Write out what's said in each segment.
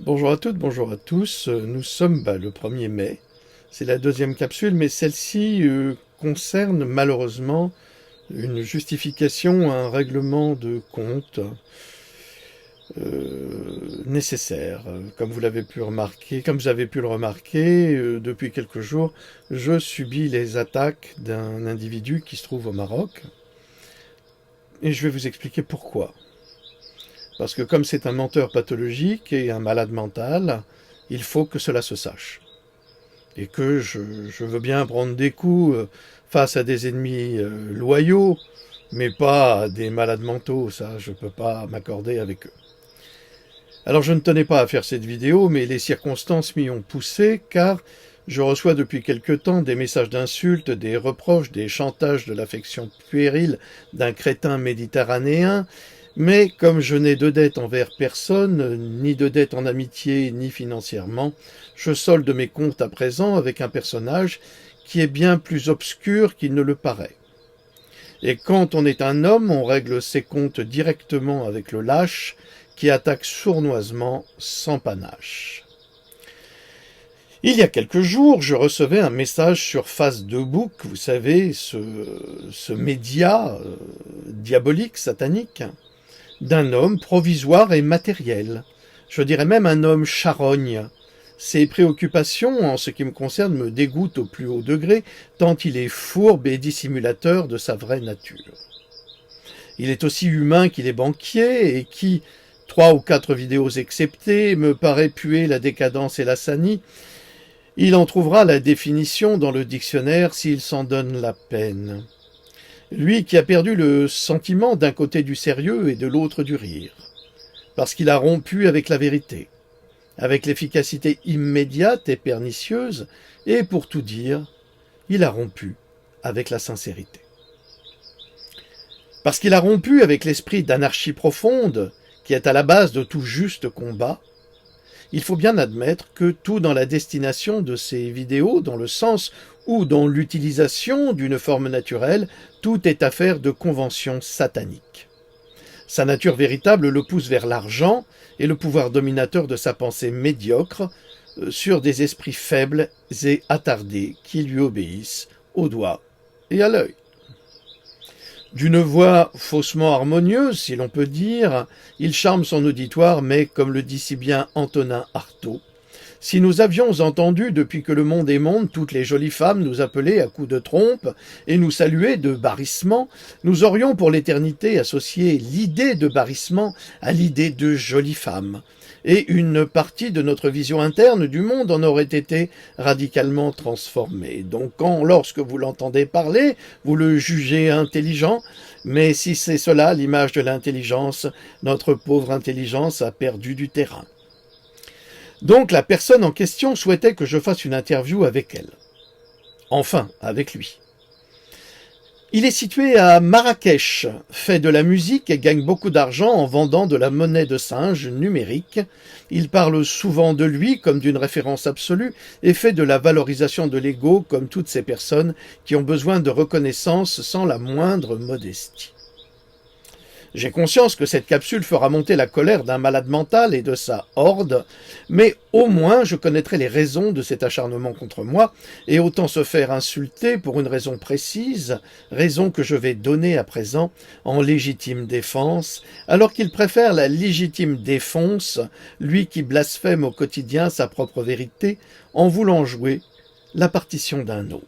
Bonjour à toutes, bonjour à tous. Nous sommes le 1er mai. C'est la deuxième capsule, mais celle-ci concerne malheureusement une justification à un règlement de compte nécessaire. Comme vous l'avez pu remarquer, comme vous avez pu le remarquer, depuis quelques jours, je subis les attaques d'un individu qui se trouve au Maroc. Et je vais vous expliquer pourquoi. Parce que comme c'est un menteur pathologique et un malade mental, il faut que cela se sache. Et que je veux bien prendre des coups face à des ennemis loyaux, mais pas à des malades mentaux, ça je ne peux pas m'accorder avec eux. Alors je ne tenais pas à faire cette vidéo, mais les circonstances m'y ont poussé, car je reçois depuis quelque temps des messages d'insultes, des reproches, des chantages de l'affection puérile d'un crétin méditerranéen, mais comme je n'ai de dette envers personne, ni de dette en amitié, ni financièrement, je solde mes comptes à présent avec un personnage qui est bien plus obscur qu'il ne le paraît. Et quand on est un homme, on règle ses comptes directement avec le lâche qui attaque sournoisement sans panache. Il y a quelques jours, je recevais un message sur Facebook, vous savez, ce média diabolique, satanique, d'un homme provisoire et matériel. Je dirais même un homme charogne. Ses préoccupations, en ce qui me concerne, me dégoûtent au plus haut degré, tant il est fourbe et dissimulateur de sa vraie nature. Il est aussi humain qu'il est banquier, et qui, 3 ou 4 vidéos exceptées, me paraît puer la décadence et la sanie. Il en trouvera la définition dans le dictionnaire s'il s'en donne la peine. Lui qui a perdu le sentiment d'un côté du sérieux et de l'autre du rire, parce qu'il a rompu avec la vérité, avec l'efficacité immédiate et pernicieuse, et pour tout dire, il a rompu avec la sincérité. Parce qu'il a rompu avec l'esprit d'anarchie profonde qui est à la base de tout juste combat, il faut bien admettre que tout dans la destination de ces vidéos, dans le sens ou dans l'utilisation d'une forme naturelle, tout est affaire de convention satanique. Sa nature véritable le pousse vers l'argent et le pouvoir dominateur de sa pensée médiocre sur des esprits faibles et attardés qui lui obéissent au doigt et à l'œil. D'une voix faussement harmonieuse, si l'on peut dire, il charme son auditoire, mais, comme le dit si bien Antonin Artaud, si nous avions entendu depuis que le monde est monde toutes les jolies femmes nous appeler à coups de trompe et nous saluer de barrissement, nous aurions pour l'éternité associé l'idée de barrissement à l'idée de jolies femmes. Et une partie de notre vision interne du monde en aurait été radicalement transformée. Donc lorsque vous l'entendez parler, vous le jugez intelligent, mais si c'est cela l'image de l'intelligence, notre pauvre intelligence a perdu du terrain. Donc la personne en question souhaitait que je fasse une interview avec elle. Enfin, avec lui. Il est situé à Marrakech, fait de la musique et gagne beaucoup d'argent en vendant de la monnaie de singe numérique. Il parle souvent de lui comme d'une référence absolue et fait de la valorisation de l'ego comme toutes ces personnes qui ont besoin de reconnaissance sans la moindre modestie. J'ai conscience que cette capsule fera monter la colère d'un malade mental et de sa horde, mais au moins je connaîtrai les raisons de cet acharnement contre moi, et autant se faire insulter pour une raison précise, raison que je vais donner à présent en légitime défense, alors qu'il préfère la légitime défense, lui qui blasphème au quotidien sa propre vérité, en voulant jouer la partition d'un autre.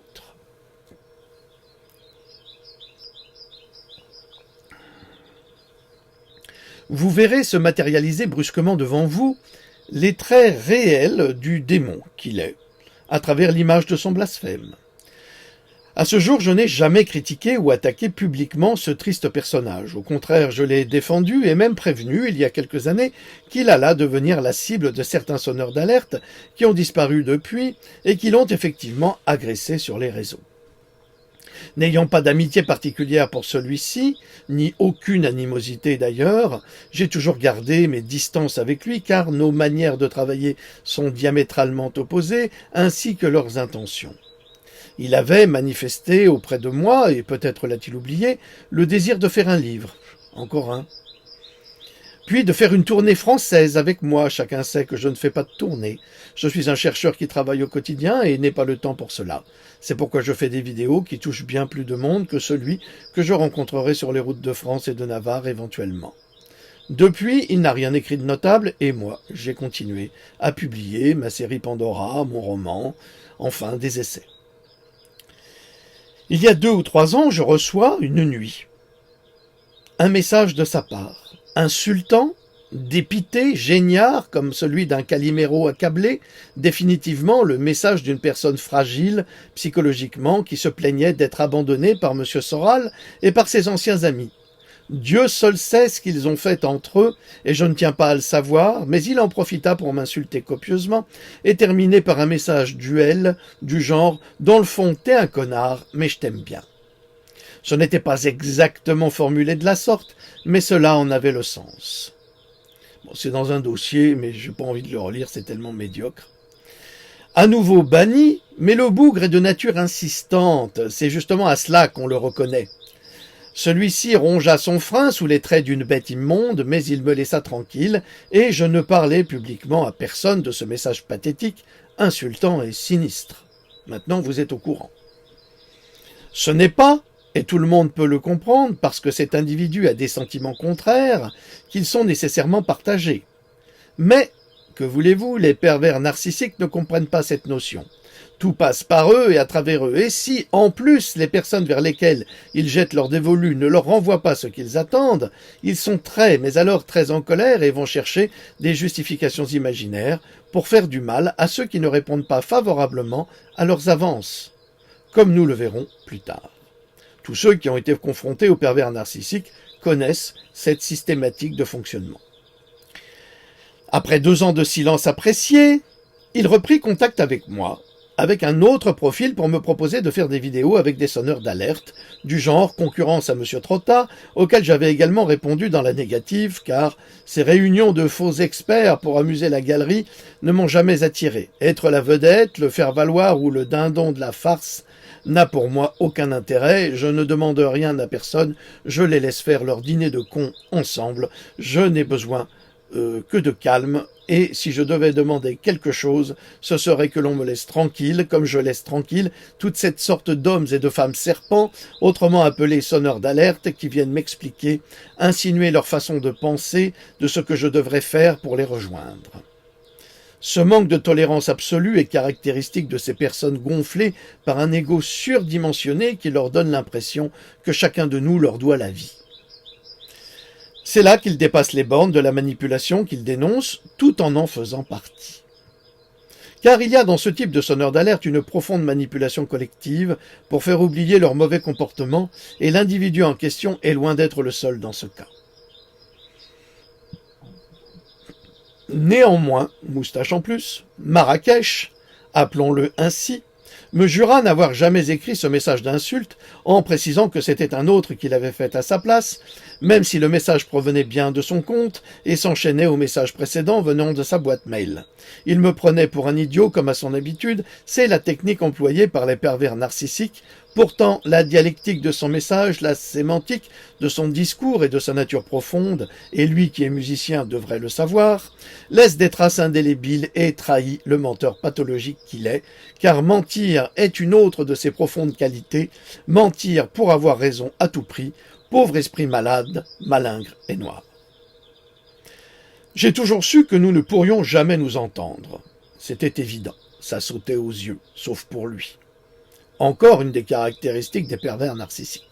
Vous verrez se matérialiser brusquement devant vous les traits réels du démon qu'il est, à travers l'image de son blasphème. À ce jour, je n'ai jamais critiqué ou attaqué publiquement ce triste personnage. Au contraire, je l'ai défendu et même prévenu, il y a quelques années, qu'il alla devenir la cible de certains sonneurs d'alerte qui ont disparu depuis et qui l'ont effectivement agressé sur les réseaux. N'ayant pas d'amitié particulière pour celui-ci, ni aucune animosité d'ailleurs, j'ai toujours gardé mes distances avec lui car nos manières de travailler sont diamétralement opposées, ainsi que leurs intentions. Il avait manifesté auprès de moi, et peut-être l'a-t-il oublié, le désir de faire un livre, encore un. puis de faire une tournée française avec moi. Chacun sait que je ne fais pas de tournée. Je suis un chercheur qui travaille au quotidien et n'ai pas le temps pour cela. C'est pourquoi je fais des vidéos qui touchent bien plus de monde que celui que je rencontrerai sur les routes de France et de Navarre éventuellement. Depuis, il n'a rien écrit de notable et moi, j'ai continué à publier ma série Pandora, mon roman, enfin des essais. Il y a 2 ou 3 ans, je reçois une nuit un message de sa part, insultant, dépité, géniard, comme celui d'un Calimero accablé, définitivement le message d'une personne fragile psychologiquement qui se plaignait d'être abandonnée par M. Soral et par ses anciens amis. Dieu seul sait ce qu'ils ont fait entre eux, et je ne tiens pas à le savoir, mais il en profita pour m'insulter copieusement, et terminer par un message duel, du genre « Dans le fond, t'es un connard, mais je t'aime bien ». Ce n'était pas exactement formulé de la sorte, mais cela en avait le sens. Bon, c'est dans un dossier, mais je n'ai pas envie de le relire, c'est tellement médiocre. À nouveau banni, mais le bougre est de nature insistante, c'est justement à cela qu'on le reconnaît. Celui-ci rongea son frein sous les traits d'une bête immonde, mais il me laissa tranquille, et je ne parlais publiquement à personne de ce message pathétique, insultant et sinistre. Maintenant, vous êtes au courant. Ce n'est pas, et tout le monde peut le comprendre, parce que cet individu a des sentiments contraires, qu'ils sont nécessairement partagés. Mais, que voulez-vous, les pervers narcissiques ne comprennent pas cette notion. Tout passe par eux et à travers eux. Et si, en plus, les personnes vers lesquelles ils jettent leur dévolu ne leur renvoient pas ce qu'ils attendent, ils sont mais alors très en colère et vont chercher des justifications imaginaires pour faire du mal à ceux qui ne répondent pas favorablement à leurs avances, comme nous le verrons plus tard. Tous ceux qui ont été confrontés aux pervers narcissiques connaissent cette systématique de fonctionnement. Après 2 ans de silence apprécié, il reprit contact avec moi, avec un autre profil pour me proposer de faire des vidéos avec des sonneurs d'alerte, du genre concurrence à M. Trotta, auquel j'avais également répondu dans la négative, car ces réunions de faux experts pour amuser la galerie ne m'ont jamais attiré. Être la vedette, le faire valoir ou le dindon de la farce n'a pour moi aucun intérêt, je ne demande rien à personne, je les laisse faire leur dîner de cons ensemble, je n'ai besoin que de calme, et si je devais demander quelque chose, ce serait que l'on me laisse tranquille, comme je laisse tranquille toute cette sorte d'hommes et de femmes serpents, autrement appelés sonneurs d'alerte, qui viennent m'expliquer, insinuer leur façon de penser, de ce que je devrais faire pour les rejoindre. Ce manque de tolérance absolue est caractéristique de ces personnes gonflées par un ego surdimensionné qui leur donne l'impression que chacun de nous leur doit la vie. C'est là qu'ils dépassent les bornes de la manipulation qu'ils dénoncent, tout en faisant partie. Car il y a dans ce type de sonneur d'alerte une profonde manipulation collective pour faire oublier leur mauvais comportement, et l'individu en question est loin d'être le seul dans ce cas. Néanmoins, moustache en plus, Marrakech, appelons-le ainsi, me jura n'avoir jamais écrit ce message d'insulte en précisant que c'était un autre qui l'avait fait à sa place, même si le message provenait bien de son compte et s'enchaînait au message précédent venant de sa boîte mail. Il me prenait pour un idiot comme à son habitude, c'est la technique employée par les pervers narcissiques. Pourtant, la dialectique de son message, la sémantique de son discours et de sa nature profonde, et lui qui est musicien devrait le savoir, laisse des traces indélébiles et trahit le menteur pathologique qu'il est, car mentir est une autre de ses profondes qualités, mentir pour avoir raison à tout prix, pauvre esprit malade, malingre et noir. J'ai toujours su que nous ne pourrions jamais nous entendre. C'était évident, ça sautait aux yeux, sauf pour lui. Encore une des caractéristiques des pervers narcissiques.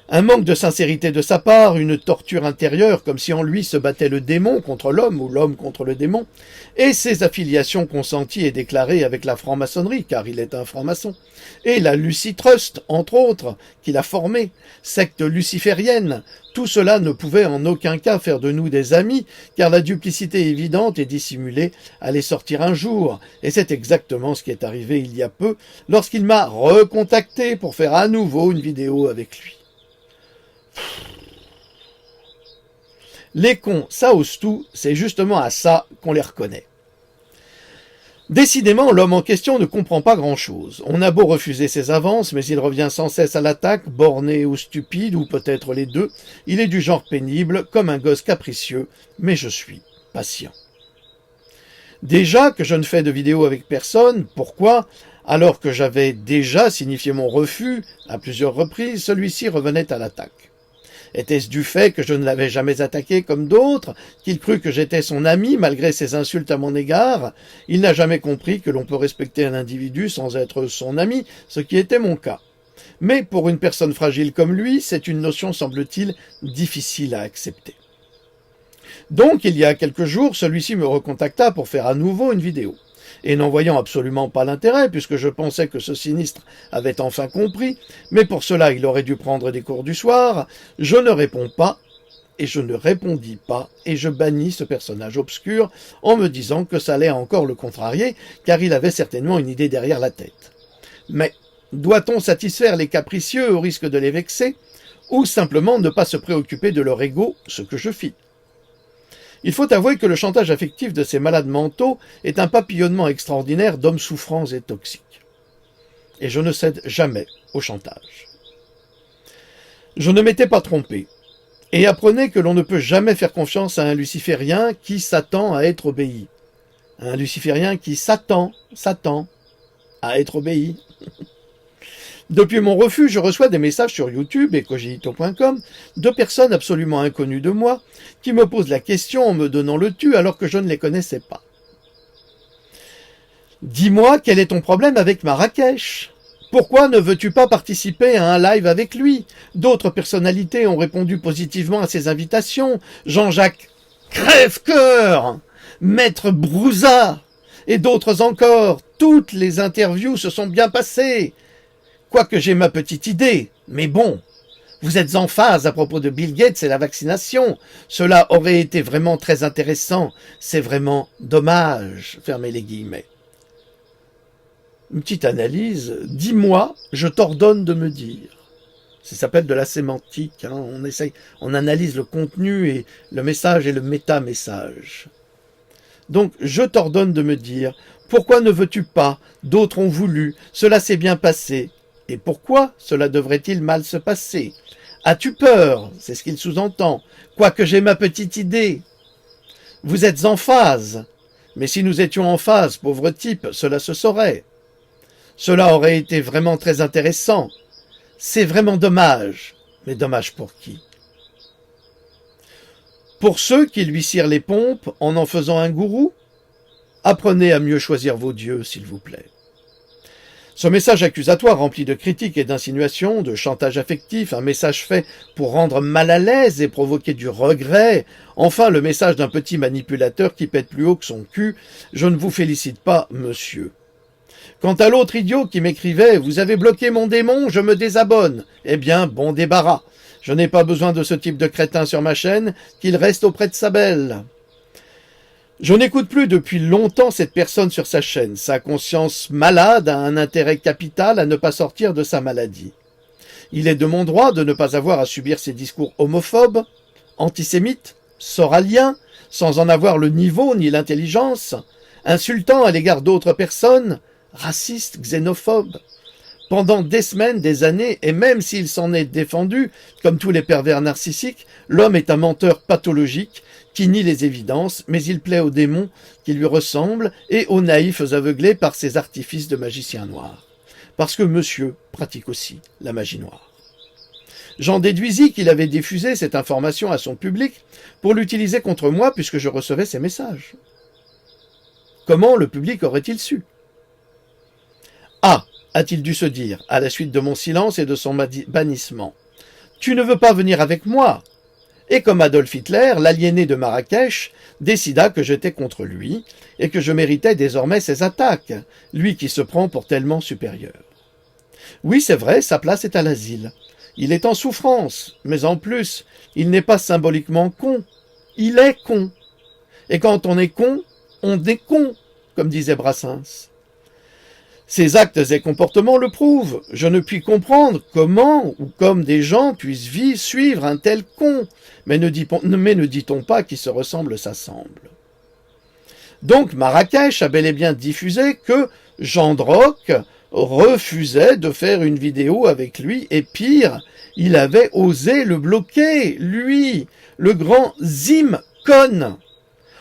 Un manque de sincérité de sa part, une torture intérieure, comme si en lui se battait le démon contre l'homme ou l'homme contre le démon, et ses affiliations consenties et déclarées avec la franc-maçonnerie, car il est un franc-maçon, et la Lucy Trust, entre autres, qu'il a formée, secte luciférienne. Tout cela ne pouvait en aucun cas faire de nous des amis, car la duplicité évidente et dissimulée allait sortir un jour, et c'est exactement ce qui est arrivé il y a peu, lorsqu'il m'a recontacté pour faire à nouveau une vidéo avec lui. Les cons, ça ose tout, c'est justement à ça qu'on les reconnaît. Décidément, l'homme en question ne comprend pas grand-chose. On a beau refuser ses avances, mais il revient sans cesse à l'attaque, borné ou stupide, ou peut-être les deux. Il est du genre pénible, comme un gosse capricieux, mais je suis patient. Déjà que je ne fais de vidéo avec personne, pourquoi, alors que j'avais déjà signifié mon refus à plusieurs reprises, celui-ci revenait à l'attaque? Était-ce du fait que je ne l'avais jamais attaqué comme d'autres, qu'il crut que j'étais son ami malgré ses insultes à mon égard? Il n'a jamais compris que l'on peut respecter un individu sans être son ami, ce qui était mon cas. Mais pour une personne fragile comme lui, c'est une notion, semble-t-il, difficile à accepter. Donc, il y a quelques jours, celui-ci me recontacta pour faire à nouveau une vidéo. Et n'en voyant absolument pas l'intérêt, puisque je pensais que ce sinistre avait enfin compris, mais pour cela il aurait dû prendre des cours du soir, je ne réponds pas, et je ne répondis pas, et je bannis ce personnage obscur en me disant que ça allait encore le contrarier, car il avait certainement une idée derrière la tête. Mais doit-on satisfaire les capricieux au risque de les vexer, ou simplement ne pas se préoccuper de leur ego, ce que je fis? Il faut avouer que le chantage affectif de ces malades mentaux est un papillonnement extraordinaire d'hommes souffrants et toxiques. Et je ne cède jamais au chantage. Je ne m'étais pas trompé, et apprenez que l'on ne peut jamais faire confiance à un luciférien qui s'attend à être obéi. Un luciférien qui s'attend à être obéi. Depuis mon refus, je reçois des messages sur YouTube et cogito.com de personnes absolument inconnues de moi qui me posent la question en me donnant le tu alors que je ne les connaissais pas. Dis-moi, quel est ton problème avec Marrakech? Pourquoi ne veux-tu pas participer à un live avec lui? D'autres personnalités ont répondu positivement à ces invitations. Jean-Jacques Crève-Cœur, Maître Brouza et d'autres encore. Toutes les interviews se sont bien passées. Quoique j'ai ma petite idée, mais bon, vous êtes en phase à propos de Bill Gates et la vaccination. Cela aurait été vraiment très intéressant. C'est vraiment dommage. Fermez les guillemets. Une petite analyse. Dis-moi, je t'ordonne de me dire. Ça s'appelle de la sémantique. Hein. On analyse le contenu et le message et le méta-message. Donc, je t'ordonne de me dire. Pourquoi ne veux-tu pas? D'autres ont voulu. Cela s'est bien passé. Et pourquoi cela devrait-il mal se passer? As-tu peur? C'est ce qu'il sous-entend. Quoique j'ai ma petite idée. Vous êtes en phase. Mais si nous étions en phase, pauvre type, cela se saurait. Cela aurait été vraiment très intéressant. C'est vraiment dommage. Mais dommage pour qui? Pour ceux qui lui cirent les pompes en faisant un gourou? Apprenez à mieux choisir vos dieux, s'il vous plaît. Ce message accusatoire rempli de critiques et d'insinuations, de chantage affectif, un message fait pour rendre mal à l'aise et provoquer du regret, enfin le message d'un petit manipulateur qui pète plus haut que son cul, je ne vous félicite pas, monsieur. Quant à l'autre idiot qui m'écrivait « Vous avez bloqué mon démon, je me désabonne », eh bien, bon débarras. Je n'ai pas besoin de ce type de crétin sur ma chaîne, qu'il reste auprès de sa belle. Je n'écoute plus depuis longtemps cette personne sur sa chaîne. Sa conscience malade a un intérêt capital à ne pas sortir de sa maladie. Il est de mon droit de ne pas avoir à subir ces discours homophobes, antisémites, soraliens, sans en avoir le niveau ni l'intelligence, insultant à l'égard d'autres personnes, racistes, xénophobes. Pendant des semaines, des années, et même s'il s'en est défendu, comme tous les pervers narcissiques, l'homme est un menteur pathologique qui nie les évidences, mais il plaît aux démons qui lui ressemblent et aux naïfs aveuglés par ses artifices de magicien noir. Parce que monsieur pratique aussi la magie noire. J'en déduisis qu'il avait diffusé cette information à son public pour l'utiliser contre moi puisque je recevais ses messages. Comment le public aurait-il su? Ah, a-t-il dû se dire, à la suite de mon silence et de son bannissement. Tu ne veux pas venir avec moi? Et comme Adolf Hitler, l'aliéné de Marrakech, décida que j'étais contre lui et que je méritais désormais ses attaques, lui qui se prend pour tellement supérieur. Oui, c'est vrai, sa place est à l'asile. Il est en souffrance, mais en plus, il n'est pas symboliquement con. Il est con. Et quand on est con, comme disait Brassens. Ses actes et comportements le prouvent. Je ne puis comprendre comment ou comme des gens puissent suivre un tel con. Mais ne dit-on pas qui se ressemble s'assemble. Donc Marrakech a bel et bien diffusé que Jean Droc refusait de faire une vidéo avec lui, et pire, il avait osé le bloquer, lui, le grand Zim-Con.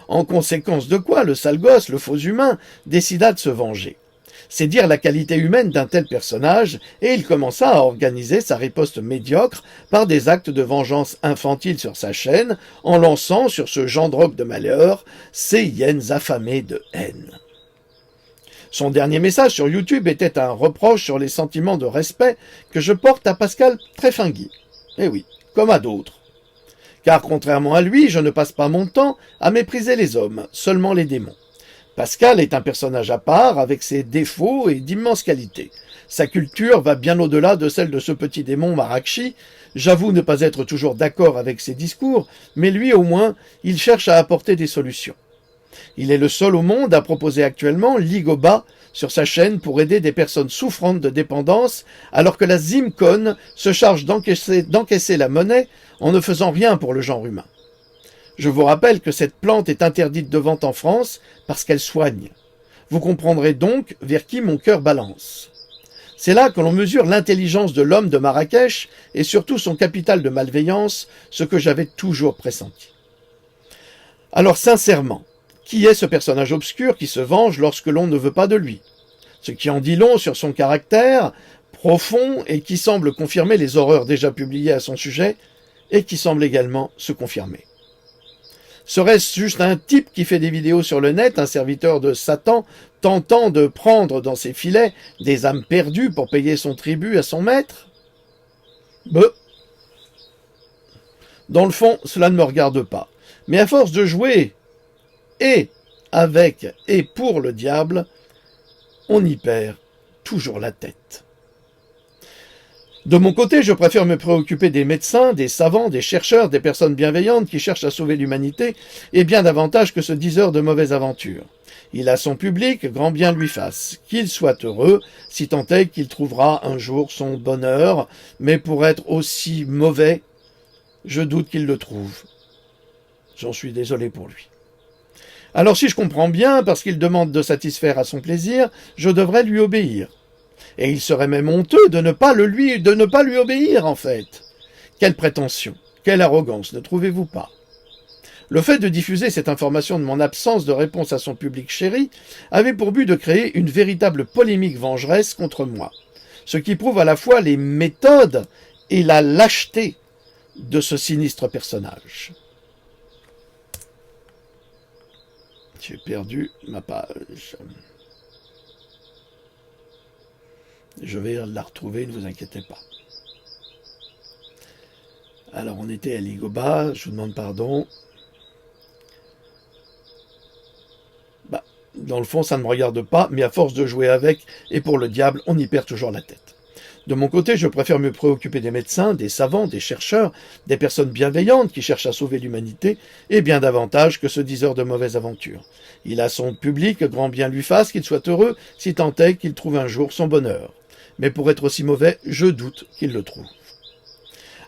En conséquence de quoi, le sale gosse, le faux humain, décida de se venger. C'est dire la qualité humaine d'un tel personnage, et il commença à organiser sa riposte médiocre par des actes de vengeance infantile sur sa chaîne, en lançant sur ce Jean Droc de malheur ses hyènes affamées de haine. Son dernier message sur YouTube était un reproche sur les sentiments de respect que je porte à Pascal Tréfingui. Eh oui, comme à d'autres. Car contrairement à lui, je ne passe pas mon temps à mépriser les hommes, seulement les démons. Pascal est un personnage à part, avec ses défauts et d'immenses qualités. Sa culture va bien au-delà de celle de ce petit démon Marrakchi. J'avoue ne pas être toujours d'accord avec ses discours, mais lui au moins, il cherche à apporter des solutions. Il est le seul au monde à proposer actuellement Ligoba sur sa chaîne pour aider des personnes souffrantes de dépendance, alors que la Zim-Con se charge d'encaisser la monnaie en ne faisant rien pour le genre humain. Je vous rappelle que cette plante est interdite de vente en France parce qu'elle soigne. Vous comprendrez donc vers qui mon cœur balance. C'est là que l'on mesure l'intelligence de l'homme de Marrakech et surtout son capital de malveillance, ce que j'avais toujours pressenti. Alors sincèrement, qui est ce personnage obscur qui se venge lorsque l'on ne veut pas de lui? Ce qui en dit long sur son caractère profond et qui semble confirmer les horreurs déjà publiées à son sujet et qui semble également se confirmer. Serait-ce juste un type qui fait des vidéos sur le net, un serviteur de Satan, tentant de prendre dans ses filets des âmes perdues pour payer son tribut à son maître? Dans le fond, cela ne me regarde pas. Mais à force de jouer et avec et pour le diable, on y perd toujours la tête. De mon côté, je préfère me préoccuper des médecins, des savants, des chercheurs, des personnes bienveillantes qui cherchent à sauver l'humanité, et bien davantage que ce diseur de mauvaise aventure. Il a son public, grand bien lui fasse. Qu'il soit heureux, si tant est qu'il trouvera un jour son bonheur, mais pour être aussi mauvais, je doute qu'il le trouve. J'en suis désolé pour lui. Alors si je comprends bien, parce qu'il demande de satisfaire à son plaisir, je devrais lui obéir. Et il serait même honteux de ne pas lui obéir, en fait. Quelle prétention, quelle arrogance, ne trouvez-vous pas? Le fait de diffuser cette information de mon absence de réponse à son public chéri avait pour but de créer une véritable polémique vengeresse contre moi, ce qui prouve à la fois les méthodes et la lâcheté de ce sinistre personnage. J'ai perdu ma page. Je vais la retrouver, ne vous inquiétez pas. Alors, on était à Ligoba, je vous demande pardon. Dans le fond, ça ne me regarde pas, mais à force de jouer avec, et pour le diable, on y perd toujours la tête. De mon côté, je préfère me préoccuper des médecins, des savants, des chercheurs, des personnes bienveillantes qui cherchent à sauver l'humanité, et bien davantage que ce diseur de mauvaise aventure. Il a son public, grand bien lui fasse, qu'il soit heureux, si tant est qu'il trouve un jour son bonheur. Mais pour être aussi mauvais, je doute qu'il le trouve.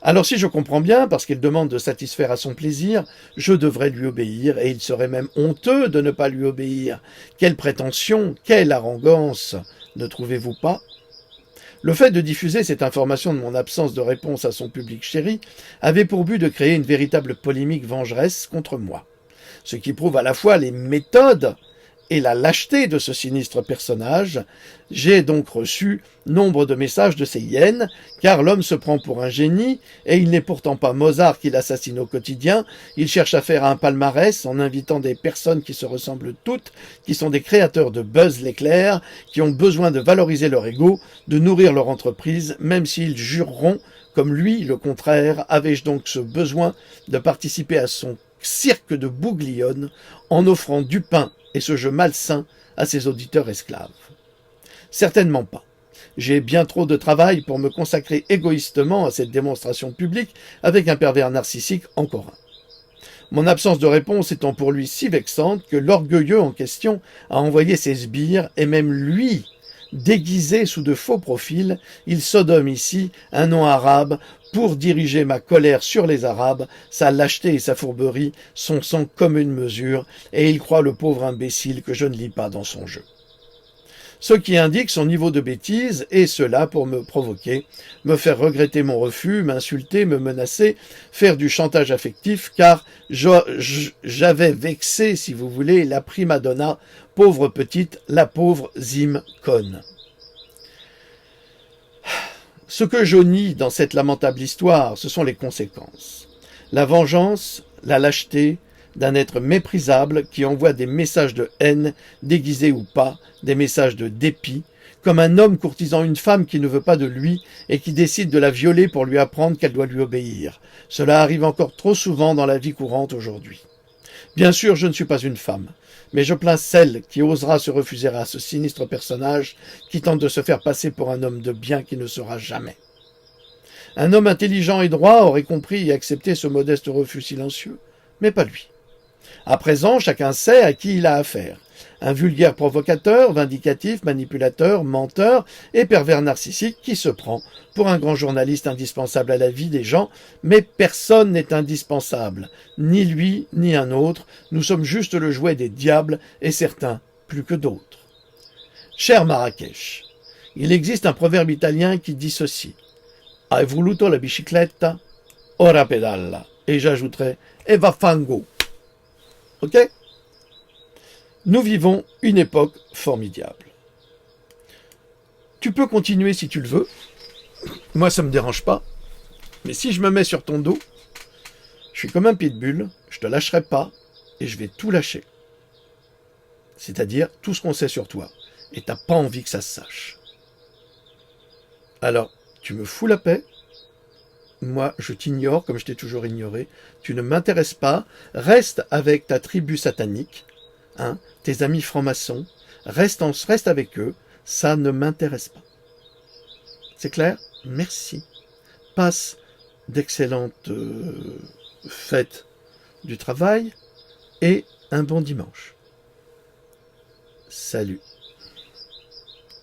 Alors si je comprends bien, parce qu'il demande de satisfaire à son plaisir, je devrais lui obéir, et il serait même honteux de ne pas lui obéir. Quelle prétention, quelle arrogance, ne trouvez-vous pas? Le fait de diffuser cette information de mon absence de réponse à son public chéri avait pour but de créer une véritable polémique vengeresse contre moi, ce qui prouve à la fois les méthodes et la lâcheté de ce sinistre personnage. J'ai donc reçu nombre de messages de ces hyènes, car l'homme se prend pour un génie, et il n'est pourtant pas Mozart qui l'assassine au quotidien. Il cherche à faire un palmarès en invitant des personnes qui se ressemblent toutes, qui sont des créateurs de Buzz l'éclair, qui ont besoin de valoriser leur ego, de nourrir leur entreprise, même s'ils jureront, comme lui, le contraire. Avais-je donc ce besoin de participer à son cirque de bouglione en offrant du pain et ce jeu malsain à ses auditeurs esclaves? Certainement pas. J'ai bien trop de travail pour me consacrer égoïstement à cette démonstration publique avec un pervers narcissique encore un. Mon absence de réponse étant pour lui si vexante que l'orgueilleux en question a envoyé ses sbires, et même lui, déguisé sous de faux profils, il sodome ici un nom arabe pour diriger ma colère sur les Arabes, sa lâcheté et sa fourberie sont sans commune mesure, et il croit le pauvre imbécile que je ne lis pas dans son jeu. Ce qui indique son niveau de bêtise, et cela pour me provoquer, me faire regretter mon refus, m'insulter, me menacer, faire du chantage affectif, car j'avais vexé, si vous voulez, la prima donna, pauvre petite, la pauvre Zim Con. Ce que j'honnie dans cette lamentable histoire, ce sont les conséquences. La vengeance, la lâcheté d'un être méprisable qui envoie des messages de haine, déguisés ou pas, des messages de dépit, comme un homme courtisant une femme qui ne veut pas de lui et qui décide de la violer pour lui apprendre qu'elle doit lui obéir. Cela arrive encore trop souvent dans la vie courante aujourd'hui. Bien sûr, je ne suis pas une femme, mais je plains celle qui osera se refuser à ce sinistre personnage qui tente de se faire passer pour un homme de bien qui ne sera jamais. Un homme intelligent et droit aurait compris et accepté ce modeste refus silencieux, mais pas lui. À présent, chacun sait à qui il a affaire. Un vulgaire provocateur, vindicatif, manipulateur, menteur et pervers narcissique qui se prend pour un grand journaliste indispensable à la vie des gens, mais personne n'est indispensable, ni lui ni un autre, nous sommes juste le jouet des diables et certains plus que d'autres. Cher Marrakech, il existe un proverbe italien qui dit ceci: Hai voluto la bicicletta, ora pedala, et j'ajouterai e vaffango. Ok? Nous vivons une époque formidable. Tu peux continuer si tu le veux. Moi, ça me dérange pas. Mais si je me mets sur ton dos, je suis comme un pitbull, je te lâcherai pas et je vais tout lâcher. C'est-à-dire tout ce qu'on sait sur toi. Et t'as pas envie que ça se sache. Alors, tu me fous la paix. Moi, je t'ignore comme je t'ai toujours ignoré. Tu ne m'intéresses pas. Reste avec ta tribu satanique. Hein, tes amis francs-maçons, reste avec eux, ça ne m'intéresse pas. C'est clair? Merci. Passe d'excellentes fêtes du travail et un bon dimanche. Salut.